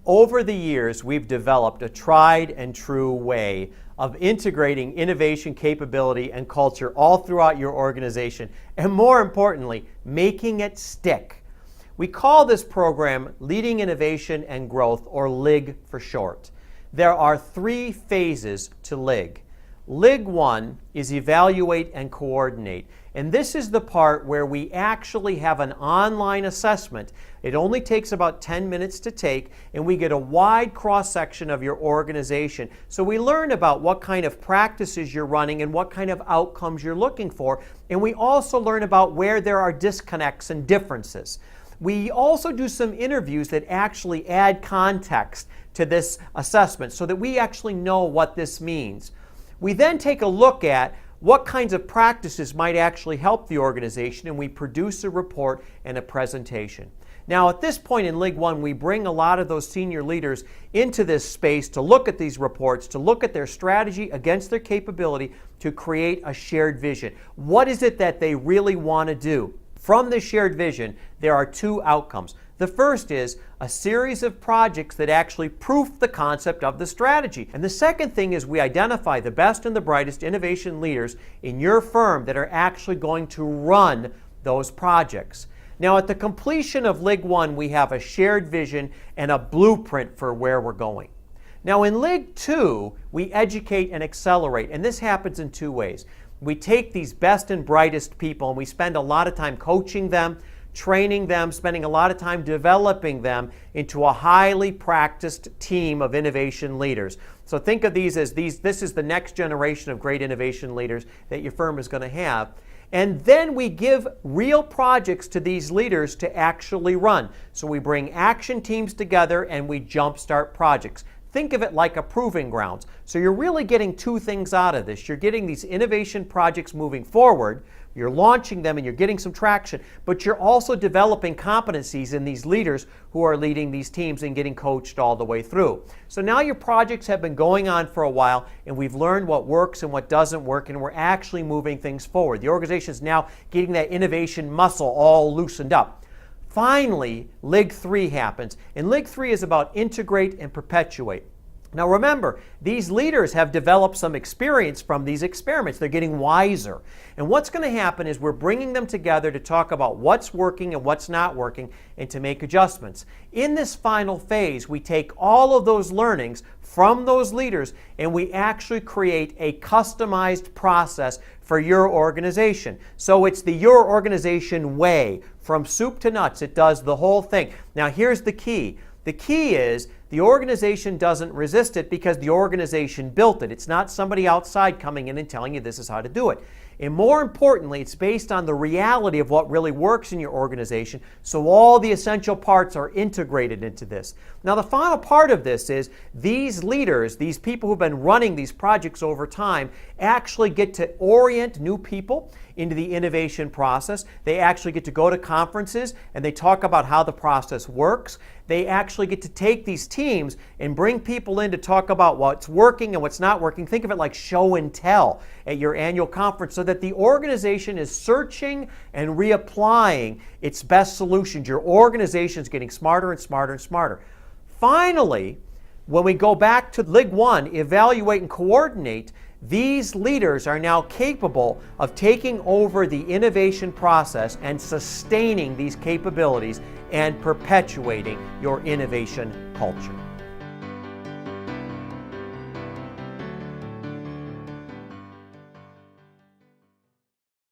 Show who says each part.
Speaker 1: Over the years, we've developed a tried and true way of integrating innovation, capability, and culture all throughout your organization, and more importantly, making it stick. We call this program Leading Innovation and Growth, or LIG for short. There are 3 phases to LIG. LIG 1 is evaluate and coordinate. And this is the part where we actually have an online assessment. It only takes about 10 minutes to take, and we get a wide cross-section of your organization. So we learn about what kind of practices you're running and what kind of outcomes you're looking for. And we also learn about where there are disconnects and differences. We also do some interviews that actually add context to this assessment so that we actually know what this means. We then take a look at what kinds of practices might actually help the organization, and we produce a report and a presentation. Now, at this point in LIG 1, we bring a lot of those senior leaders into this space to look at these reports, to look at their strategy against their capability to create a shared vision. What is it that they really want to do? From the shared vision, there are 2 outcomes. The first is a series of projects that actually proof the concept of the strategy. And the second thing is we identify the best and the brightest innovation leaders in your firm that are actually going to run those projects. Now, at the completion of LIG 1, we have a shared vision and a blueprint for where we're going. Now, in LIG 2, we educate and accelerate, and this happens in 2 ways. We take these best and brightest people and we spend a lot of time coaching them, training them, spending a lot of time developing them into a highly practiced team of innovation leaders. So think of these as this is the next generation of great innovation leaders that your firm is going to have. And then we give real projects to these leaders to actually run. So we bring action teams together and we jumpstart projects. Think of it like a proving grounds. So you're really getting 2 things out of this. You're getting these innovation projects moving forward, you're launching them and you're getting some traction, but you're also developing competencies in these leaders who are leading these teams and getting coached all the way through. So now your projects have been going on for a while and we've learned what works and what doesn't work, and we're actually moving things forward. The organization is now getting that innovation muscle all loosened up. Finally, LIG 3 happens, and LIG 3 is about integrate and perpetuate. Now remember, these leaders have developed some experience from these experiments. They're getting wiser. And what's going to happen is we're bringing them together to talk about what's working and what's not working and to make adjustments. In this final phase, we take all of those learnings from those leaders and we actually create a customized process for your organization. So it's the your organization way. From soup to nuts, it does the whole thing. Now here's the key. The key is the organization doesn't resist it because the organization built it. It's not somebody outside coming in and telling you this is how to do it. And more importantly, it's based on the reality of what really works in your organization, so all the essential parts are integrated into this. Now, the final part of this is these leaders, these people who've been running these projects over time, actually get to orient new people into the innovation process. They actually get to go to conferences and they talk about how the process works. They actually get to take these teams and bring people in to talk about what's working and what's not working. Think of it like show and tell at your annual conference, so that the organization is searching and reapplying its best solutions. Your organization is getting smarter and smarter and smarter. Finally, when we go back to LIG 1, evaluate and coordinate, these leaders are now capable of taking over the innovation process and sustaining these capabilities and perpetuating your innovation culture.